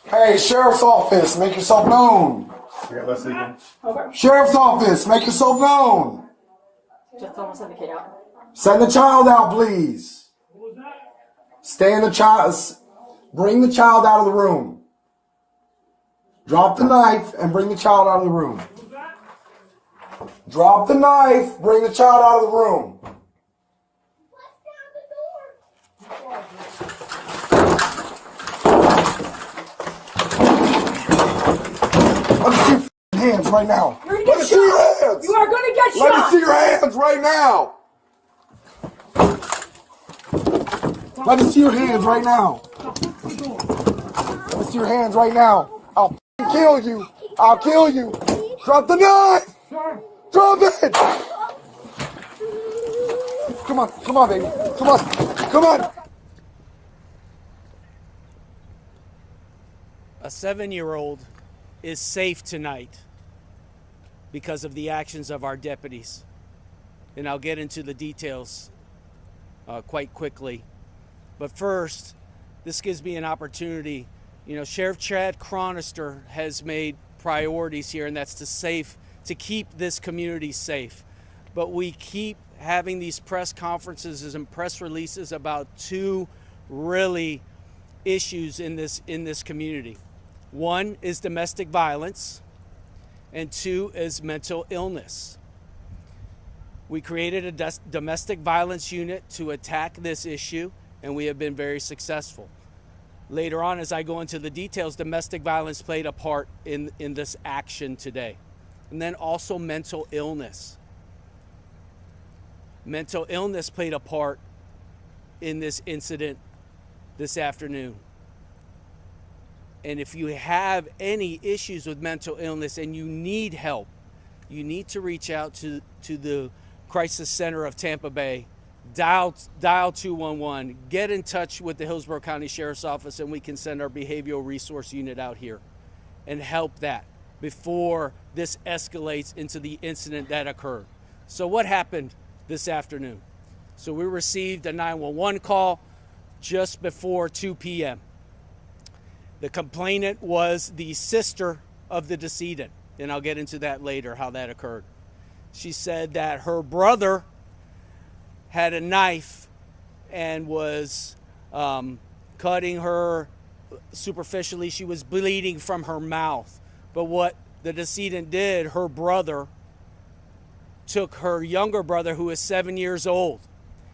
Hey, Sheriff's Office, make yourself known. Yeah, let's see. Sheriff's Office, make yourself known. Just almost send the kid out. Send the child out, please. Bring the child out of the room. Drop the knife and bring the child out of the room. Drop the knife, bring the child out of the room. Let me see your hands right now. You're gonna Let me get see your shot. hands. You are gonna get Let me shot. see your hands right now. Let me see your hands right now. Let me see your hands right now. I'll kill you. I'll kill you. Drop the knife. Drop it. Come on, baby. Come on. A 7-year-old is safe tonight because of the actions of our deputies. And I'll get into the details quite quickly. But first, this gives me an opportunity. You know, Sheriff Chad Chronister has made priorities here, and that's to keep this community safe. But we keep having these press conferences and press releases about two really issues in this community. One is domestic violence, and two is mental illness. We created a domestic violence unit to attack this issue, and we have been very successful. Later on, as I go into the details, domestic violence played a part in this action today. And then also mental illness. Mental illness played a part in this incident this afternoon. And if you have any issues with mental illness and you need help, you need to reach out to the Crisis Center of Tampa Bay. Dial 211, get in touch with the Hillsborough County Sheriff's Office, and we can send our behavioral resource unit out here and help that before this escalates into the incident that occurred. So what happened this afternoon? So we received a 911 call just before 2 p.m. The complainant was the sister of the decedent, and I'll get into that later, how that occurred. She said that her brother had a knife and was cutting her superficially. She was bleeding from her mouth. But what the decedent did, her brother took her younger brother, who is 7 years old,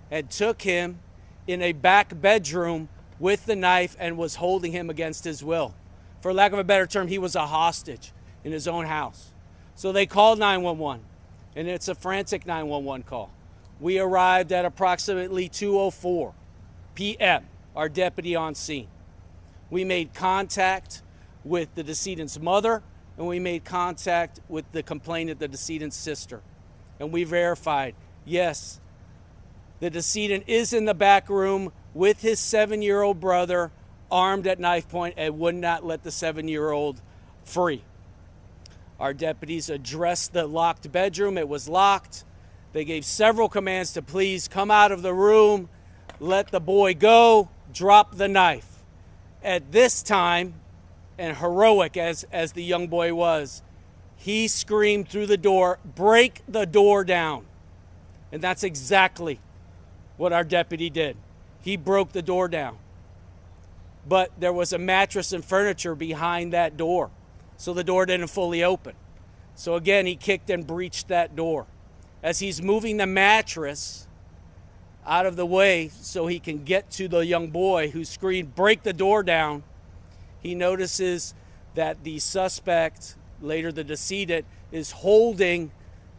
and took him in a back bedroom with the knife and was holding him against his will. For lack of a better term, he was a hostage in his own house. So they called 911, and it's a frantic 911 call. We arrived at approximately 2:04 p.m., our deputy on scene. We made contact with the decedent's mother, and we made contact with the complainant, the decedent's sister. And we verified, yes, the decedent is in the back room with his 7-year-old brother, armed at knife point, and would not let the 7-year-old free. Our deputies addressed the locked bedroom. It was locked. They gave several commands to please come out of the room, let the boy go, drop the knife. At this time, and heroic as the young boy was, he screamed through the door, "Break the door down." And that's exactly what our deputy did. He broke the door down. But there was a mattress and furniture behind that door, so the door didn't fully open. So again, he kicked and breached that door. As he's moving the mattress out of the way so he can get to the young boy who screamed, "Break the door down," he notices that the suspect, later the decedent, is holding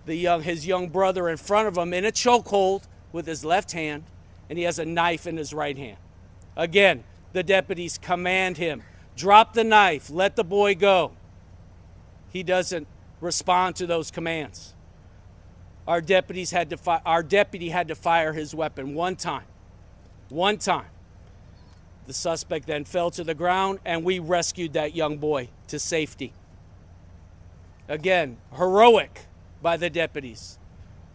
his young brother in front of him in a chokehold with his left hand, and he has a knife in his right hand. Again, the deputies command him, drop the knife, let the boy go. He doesn't respond to those commands. Our deputy had to fire his weapon one time. The suspect then fell to the ground, and we rescued that young boy to safety. Again, heroic by the deputies,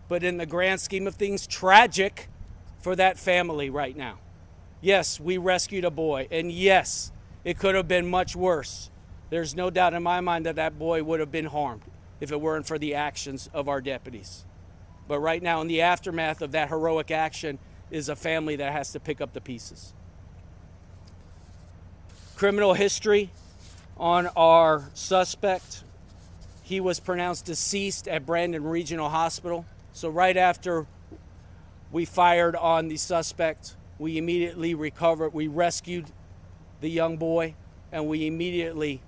but in the grand scheme of things, tragic for that family right now. Yes, we rescued a boy, and yes, It could have been much worse. There's no doubt in my mind that that boy would have been harmed if it weren't for the actions of our deputies. But right now, in the aftermath of that heroic action, is a family that has to pick up the pieces. Criminal history on our suspect. He was pronounced deceased at Brandon Regional Hospital. So right after we fired on the suspect, we immediately recovered. We rescued the young boy, and we immediately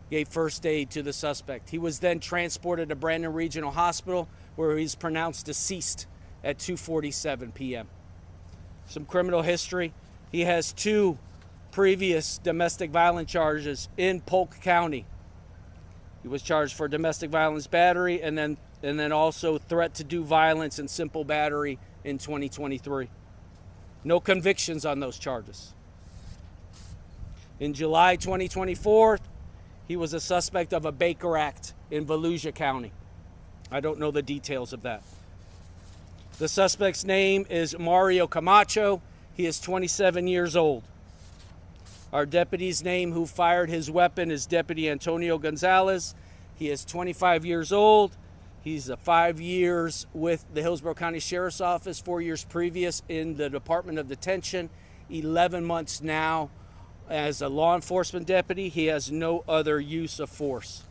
gave first aid to the suspect. He was then transported to Brandon Regional Hospital, where he's pronounced deceased at 2:47 p.m. Some criminal history. He has 2 previous domestic violence charges in Polk County. He was charged for domestic violence battery and then also threat to do violence and simple battery in 2023. No convictions on those charges. In July 2024, he was a suspect of a Baker Act in Volusia County. I don't know the details of that. The suspect's name is Mario Camacho. He is 27 years old. Our deputy's name who fired his weapon is Deputy Antonio Gonzalez. He is 25 years old. He's 5 years with the Hillsborough County Sheriff's Office, 4 years previous in the Department of Detention, 11 months now as a law enforcement deputy. He has no other use of force.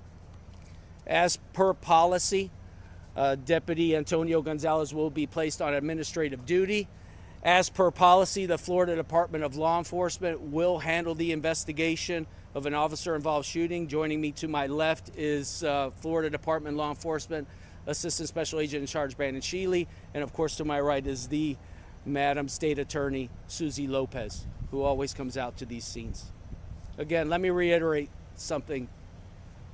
As per policy, Deputy Antonio Gonzalez will be placed on administrative duty. As per policy, the Florida Department of Law Enforcement will handle the investigation of an officer-involved shooting. Joining me to my left is Florida Department of Law Enforcement Assistant Special Agent in Charge Brandon Sheely, and of course to my right is the Madam State Attorney Susie Lopez, who always comes out to these scenes. Again, let me reiterate something.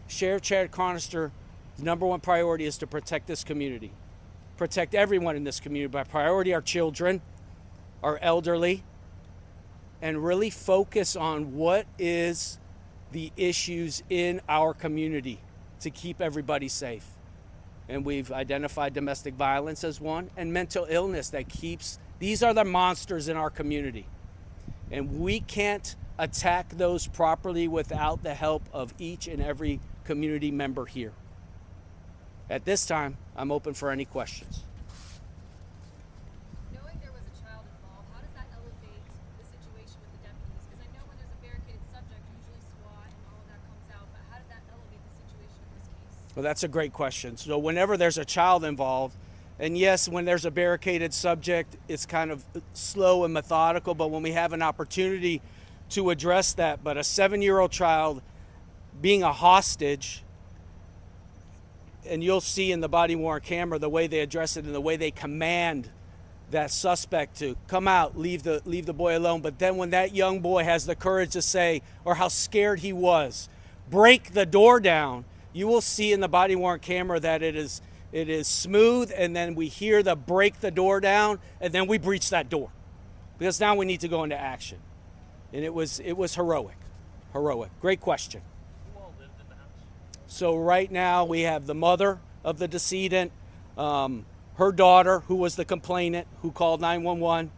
Sheriff Chad Chronister, the number one priority is to protect this community. Protect everyone in this community. By priority, our children, our elderly, and really focus on what is the issues in our community to keep everybody safe. And we've identified domestic violence as one, and mental illness that keeps, these are the monsters in our community. And we can't attack those properly without the help of each and every community member here. At this time, I'm open for any questions. Knowing there was a child involved, how does that elevate the situation with the deputies? Because I know when there's a barricaded subject, usually SWAT and all of that comes out, but how did that elevate the situation in this case? Well, that's a great question. So whenever there's a child involved, and yes, when there's a barricaded subject, it's kind of slow and methodical, but when we have an opportunity to address that, but a 7-year-old child being a hostage, and you'll see in the body-worn camera the way they address it and the way they command that suspect to come out, leave the boy alone. But then when that young boy has the courage to say, or how scared he was, break the door down, you will see in the body-worn camera that it is smooth, and then we hear the break the door down, and then we breach that door. Because now we need to go into action. And it was heroic. Heroic. Great question. So right now we have the mother of the decedent, her daughter, who was the complainant, who called 911,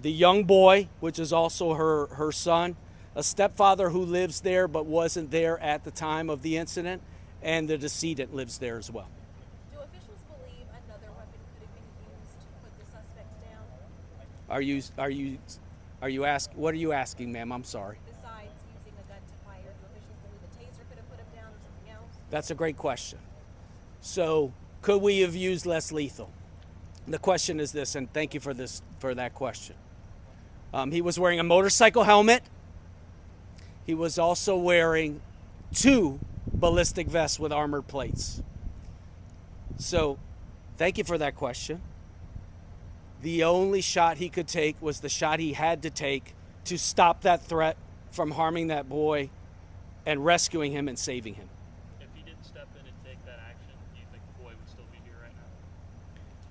the young boy, which is also her son, a stepfather who lives there but wasn't there at the time of the incident, and the decedent lives there as well. Do officials believe another weapon could have been used to put the suspects down? What are you asking, ma'am? I'm sorry. Besides using a gun to fire, do officials believe a taser could have put him down or something else? That's a great question. So, could we have used less lethal? The question is this, and thank you for that question. He was wearing a motorcycle helmet. He was also wearing 2 ballistic vests with armored plates. So, thank you for that question. The only shot he could take was the shot he had to take to stop that threat from harming that boy and rescuing him and saving him. If he didn't step in and take that action, do you think the boy would still be here right now?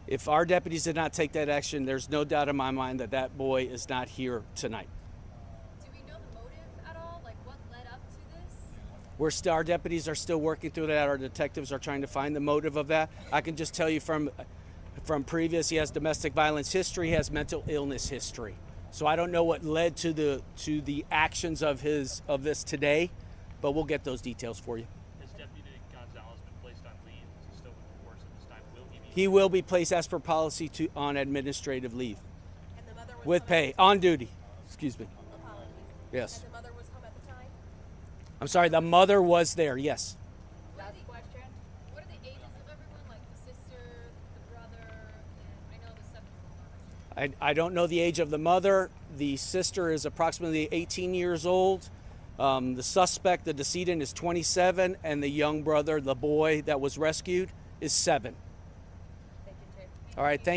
If our deputies did not take that action, there's no doubt in my mind that that boy is not here tonight. Do we know the motive at all? Like what led up to this? Our deputies are still working through that. Our detectives are trying to find the motive of that. I can just tell you from previous, he has domestic violence history, he has mental illness history. So I don't know what led to the actions of this today, but we'll get those details for you. Has Deputy Gonzalez been placed on leave? Is he still with the force at this time? Will he be? He will be placed as per policy on administrative leave And the mother was with home pay, on duty. Excuse me. Apologies. Yes. And the mother was home at the time? I'm sorry, the mother was there, yes. Last question. What are the ages of everyone? Like the sister, the brother, and I know the 7-year-old. I don't know the age of the mother. The sister is approximately 18 years old. The suspect, the decedent, is 27, and the young brother, the boy that was rescued, is 7. Thank you, Chief. All right, thank you.